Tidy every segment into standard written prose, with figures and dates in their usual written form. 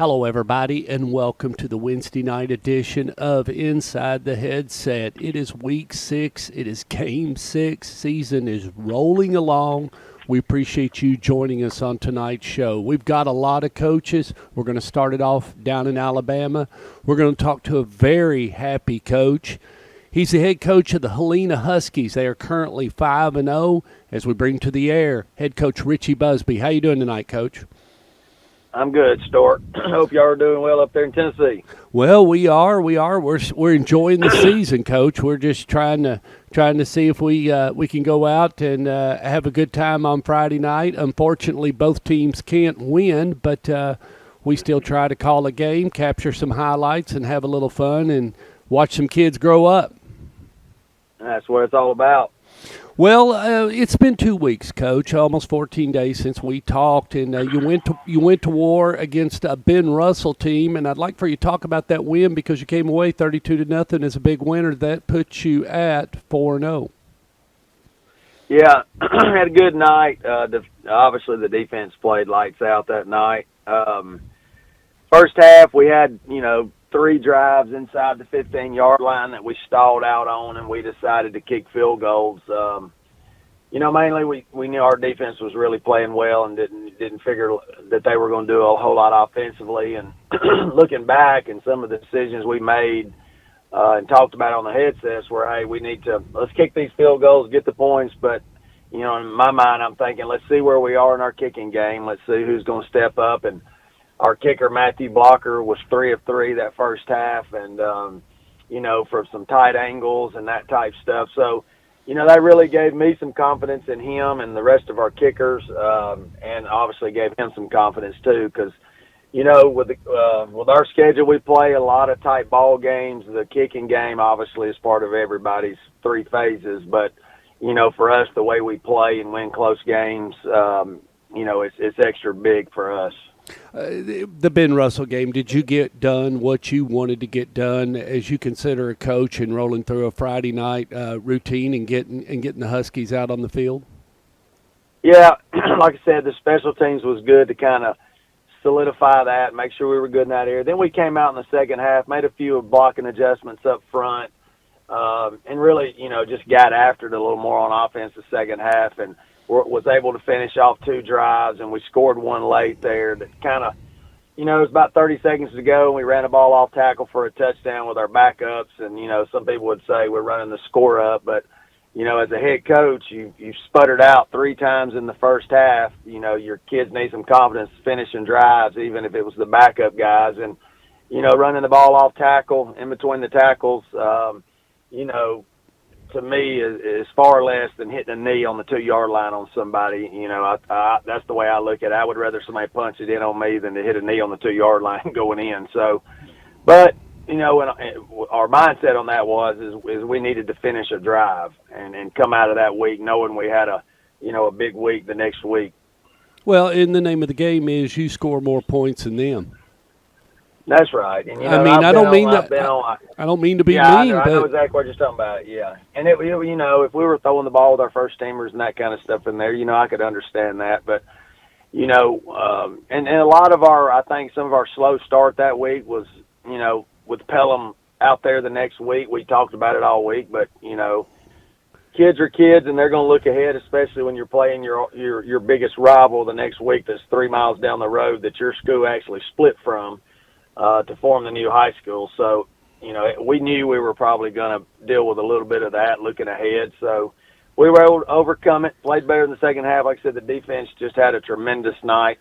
Hello, everybody, and welcome to the Wednesday night edition of Inside the Headset. It is week 6. It is game 6. Season is rolling along. We appreciate you joining us on tonight's show. We've got a lot of coaches. We're going to start it off down in Alabama. We're going to talk to a very happy coach. He's the head coach of the Helena Huskies. They are currently 5-0 as we bring to the air head coach Richie Busby. How you doing tonight, Coach? I'm good, Stork. Hope y'all are doing well up there in Tennessee. Well, we are. We're enjoying the season, Coach. We're just trying to see if we can go out and have a good time on Friday night. Unfortunately, both teams can't win, but we still try to call a game, capture some highlights, and have a little fun and watch some kids grow up. That's what it's all about. Well, it's been 2 weeks, Coach, almost 14 days since we talked, and you went to war against a Ben Russell team, and I'd like for you to talk about that win because you came away 32-0 as a big winner. That puts you at 4-0. Yeah, had a good night. Obviously, the defense played lights out that night. First half, we had 3 drives inside the 15-yard line that we stalled out on, and we decided to kick field goals. Mainly we knew our defense was really playing well and didn't figure that they were going to do a whole lot offensively. And looking back and some of the decisions we made and talked about on the headsets were, hey, let's kick these field goals, get the points. But, in my mind, I'm thinking, let's see where we are in our kicking game. Let's see who's going to step up. And our kicker, Matthew Blocker, was 3 of 3 that first half, and, for some tight angles and that type stuff. So, that really gave me some confidence in him and the rest of our kickers, and obviously gave him some confidence too because, with our schedule, we play a lot of tight ball games. The kicking game obviously is part of everybody's 3 phases, but, for us, the way we play and win close games, it's extra big for us. The Ben Russell game, did you get done what you wanted to get done as you consider a coach and rolling through a Friday night routine and getting the Huskies out on the field? Yeah, like I said, the special teams was good to kind of solidify that, make sure we were good in that area. Then we came out in the second half, made a few blocking adjustments up front, and really, just got after it a little more on offense the second half and was able to finish off 2 drives, and we scored one late there that kind of, it was about 30 seconds to go, and we ran the ball off tackle for a touchdown with our backups, and, some people would say we're running the score up, but, as a head coach, you sputtered out 3 times in the first half. Your kids need some confidence finishing drives, even if it was the backup guys, and, running the ball off tackle in between the tackles, to me is far less than hitting a knee on the 2-yard line on somebody. That's the way I look at it. I would rather somebody punch it in on me than to hit a knee on the 2-yard line going in. So, but, our mindset on that is we needed to finish a drive and come out of that week knowing we had a big week the next week. Well, in the name of the game is you score more points than them. That's right. And, I don't mean to be mean, I know exactly what you're talking about. Yeah, and if we were throwing the ball with our first teamers and that kind of stuff in there, I could understand that. But and a lot of I think some of our slow start that week was, with Pelham out there the next week. We talked about it all week, but kids are kids, and they're going to look ahead, especially when you're playing your biggest rival the next week that's 3 miles down the road that your school actually split from. To form the new high school. So, we knew we were probably going to deal with a little bit of that looking ahead. So we were able to overcome it, played better in the second half. Like I said, the defense just had a tremendous night.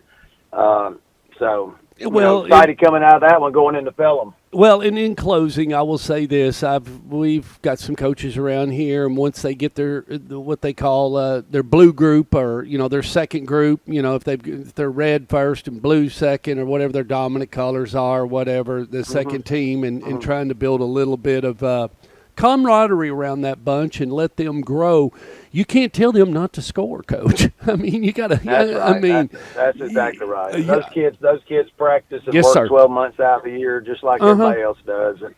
Excited coming out of that one going into Pelham. Well, and in closing, I will say this: we've got some coaches around here, and once they get their what they call their blue group or their second group, if they're red first and blue second or whatever their dominant colors are, whatever the second team, and trying to build a little bit of camaraderie around that bunch and let them grow. You can't tell them not to score, Coach. I mean, you got to. That's right. That's exactly right. Those kids practice and yes, work sir. 12 months out of the year, just like everybody else does. And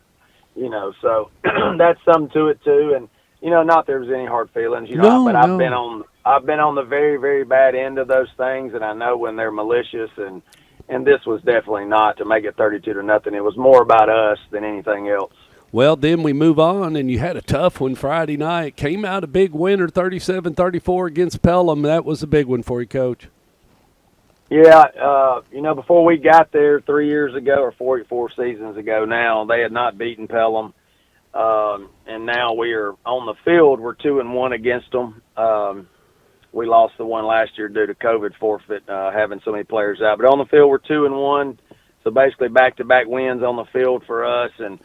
so that's something to it too. And not there was any hard feelings. I've been on the very, very bad end of those things, and I know when they're malicious and and this was definitely not to make it 32-0. It was more about us than anything else. Well, then we move on, and you had a tough one Friday night. Came out a big winner, 37-34 against Pelham. That was a big one for you, Coach. Yeah, before we got there 3 years ago or 4 seasons ago now, they had not beaten Pelham. And now we are on the field. We're 2-1 against them. We lost the one last year due to COVID forfeit, having so many players out. But on the field, we're 2-1. So basically back-to-back wins on the field for us. And,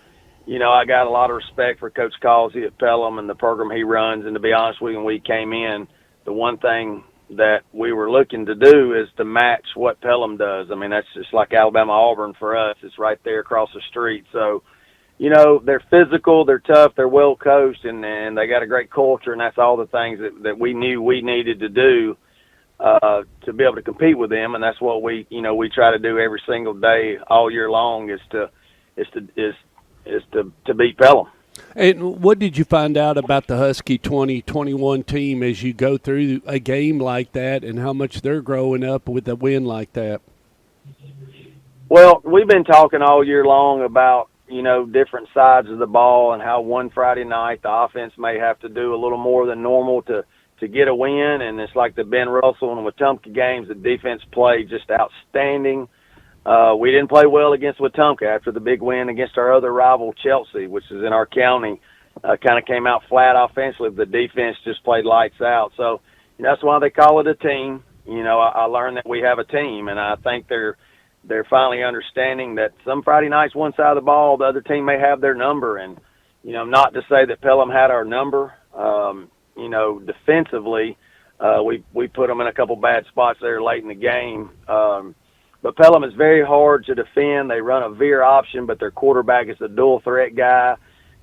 I got a lot of respect for Coach Causey at Pelham and the program he runs. And to be honest with you, when we came in, the one thing that we were looking to do is to match what Pelham does. I mean, that's just like Alabama-Auburn for us. It's right there across the street. So, they're physical, they're tough, they're well coached, and they got a great culture, and that's all the things that we knew we needed to do to be able to compete with them, and that's what we try to do every single day all year long is to beat Pelham. And what did you find out about the Husky 2021 team as you go through a game like that, and how much they're growing up with a win like that? Well, we've been talking all year long about different sides of the ball and how one Friday night the offense may have to do a little more than normal to get a win. And it's like the Ben Russell and Wetumpka games, the defense played just outstanding. We didn't play well against Wetumpka after the big win against our other rival, Chelsea, which is in our county. Kind of came out flat offensively. The defense just played lights out. So that's why they call it a team. I learned that we have a team, and I think they're finally understanding that some Friday nights, one side of the ball, the other team may have their number. And, not to say that Pelham had our number. Defensively, we put them in a couple bad spots there late in the game. But Pelham is very hard to defend. They run a veer option, but their quarterback is a dual threat guy.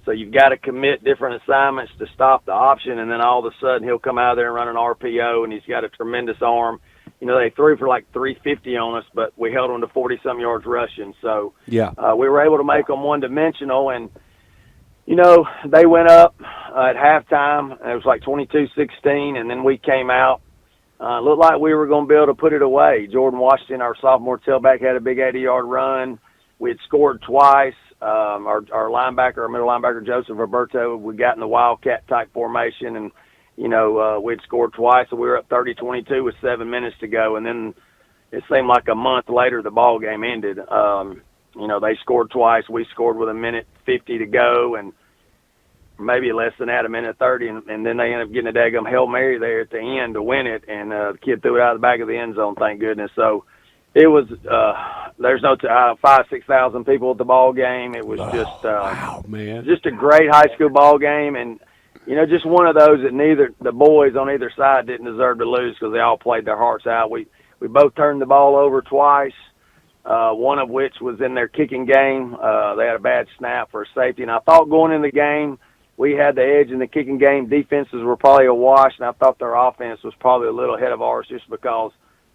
So you've got to commit different assignments to stop the option, and then all of a sudden he'll come out there and run an RPO, and he's got a tremendous arm. They threw for like 350 on us, but we held them to 40-some yards rushing. So yeah, we were able to make them one-dimensional. And, they went up at halftime. It was like 22-16, and then we came out. Looked like we were going to be able to put it away. Jordan Washington, our sophomore tailback, had a big 80-yard run. We had scored twice. Our linebacker, our middle linebacker, Joseph Roberto, we got in the Wildcat-type formation, and we'd scored twice, so we were up 30-22 with 7 minutes to go. And then it seemed like a month later the ball game ended. They scored twice. We scored with 1:50 to go, and maybe less than that, 1:30, and then they ended up getting a daggum Hail Mary there at the end to win it, and the kid threw it out of the back of the end zone, thank goodness. So it was there's no 5,000-6,000 people at the ball game. It was wow, man, just a great high school ball game, and just one of those that neither the boys on either side didn't deserve to lose because they all played their hearts out. We both turned the ball over twice, one of which was in their kicking game. They had a bad snap for a safety, and I thought going in the game we had the edge in the kicking game. Defenses were probably a wash, and I thought their offense was probably a little ahead of ours just because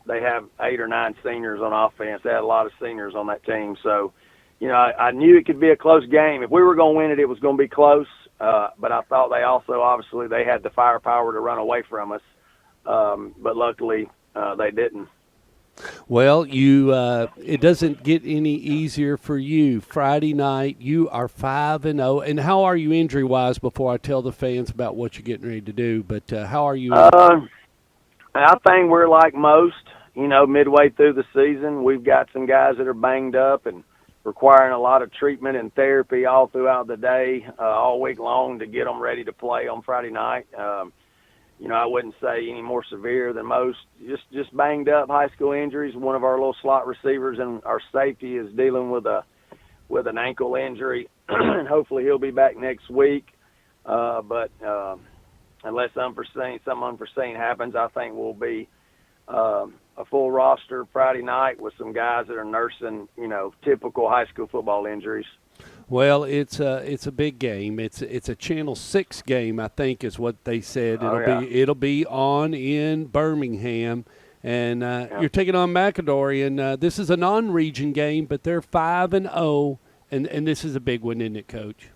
they have 8 or 9 seniors on offense. They had a lot of seniors on that team. So, I knew it could be a close game. If we were going to win it, it was going to be close. But I thought they also, obviously, they had the firepower to run away from us. But luckily, they didn't. Well, it doesn't get any easier for you. Friday night, you are 5-0. And how are you injury-wise before I tell the fans about what you're getting ready to do? But how are you? I think we're like most, midway through the season. We've got some guys that are banged up and requiring a lot of treatment and therapy all throughout the day, all week long to get them ready to play on Friday night. I wouldn't say any more severe than most, just banged up high school injuries. One of our little slot receivers and our safety is dealing with an ankle injury, and hopefully he'll be back next week. But unless something unforeseen happens, I think we'll be a full roster Friday night with some guys that are nursing, typical high school football injuries. Well, it's a big game. It's a Channel 6 game, I think, is what they said. It'll be on in Birmingham, and you're taking on McAdory, and this is a non-region game, but they're 5-0, and this is a big one, isn't it, Coach?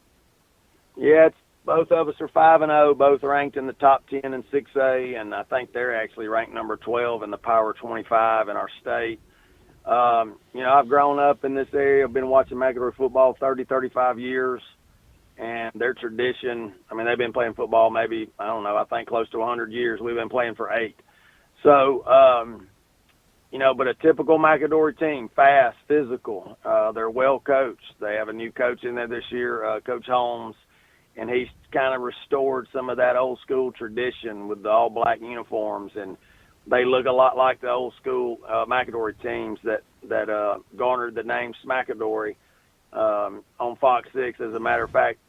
Yeah, both of us are 5-0, both ranked in the top 10 in 6A, and I think they're actually ranked number 12 in the Power 25 in our state. I've grown up in this area. I've been watching McAdoo football 30, 35 years, and their tradition, I mean, they've been playing football maybe, I don't know, I think close to 100 years. We've been playing for 8. So, but a typical McAdoo team, fast, physical. They're well coached. They have a new coach in there this year, Coach Holmes, and he's kind of restored some of that old school tradition with the all black uniforms, and they look a lot like the old school McAdoo teams that garnered the name Smackadory on Fox 6, as a matter of fact.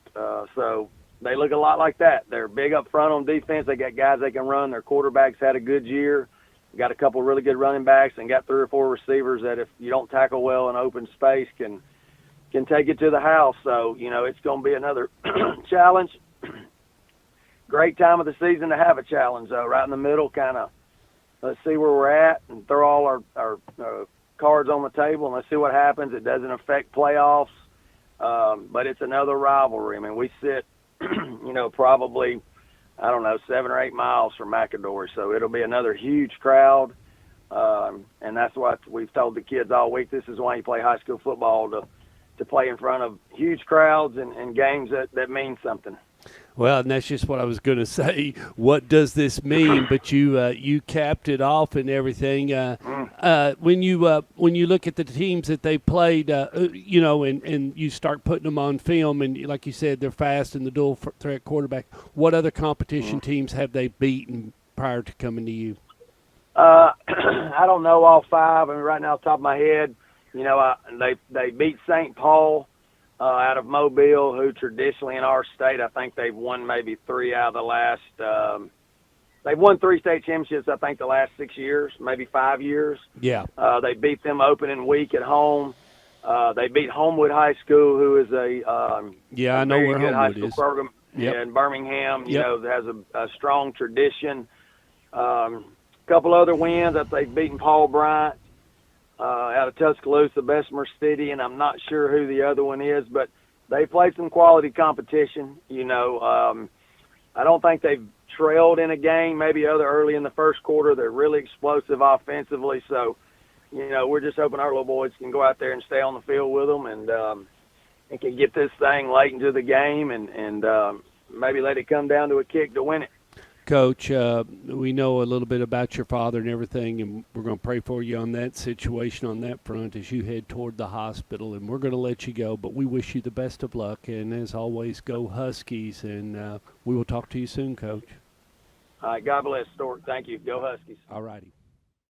So they look a lot like that. They're big up front on defense. They got guys they can run. Their quarterback's had a good year. Got a couple really good running backs, and got 3 or 4 receivers that, if you don't tackle well in open space, can take it to the house. So, it's going to be another challenge. Great time of the season to have a challenge, though, right in the middle, kind of. Let's see where we're at and throw all our cards on the table, and let's see what happens. It doesn't affect playoffs, but it's another rivalry. I mean, we sit, probably, 7 or 8 miles from McAdoo, so it'll be another huge crowd, and that's what we've told the kids all week. This is why you play high school football, to play in front of huge crowds and games that mean something. Well, and that's just what I was going to say. What does this mean? But you capped it off and everything. When you look at the teams that they played, and you start putting them on film, and like you said, they're fast and the dual threat quarterback. What other competition teams have they beaten prior to coming to you? I don't know all 5. I mean, right now, off the top of my head, they beat St. Paul. Out of Mobile, who traditionally in our state, I think they've won maybe 3 out of the last they've won 3 state championships, I think, the last 6 years, maybe 5 years. Yeah. They beat them opening week at home. They beat Homewood High School, who is I know where good Homewood high school is. program Yep. in Birmingham. Yep. That has a strong tradition. Couple other wins that they've beaten Paul Bryant out of Tuscaloosa, Bessemer City, and I'm not sure who the other one is, but they played some quality competition. I don't think they've trailed in a game, maybe early in the first quarter. They're really explosive offensively, so, we're just hoping our little boys can go out there and stay on the field with them and can get this thing late into the game and maybe let it come down to a kick to win it. Coach, we know a little bit about your father and everything, and we're going to pray for you on that situation on that front as you head toward the hospital, and we're going to let you go, but we wish you the best of luck, and as always, go Huskies, and we will talk to you soon, Coach. All right, God bless, Stork. Thank you. Go Huskies. All righty.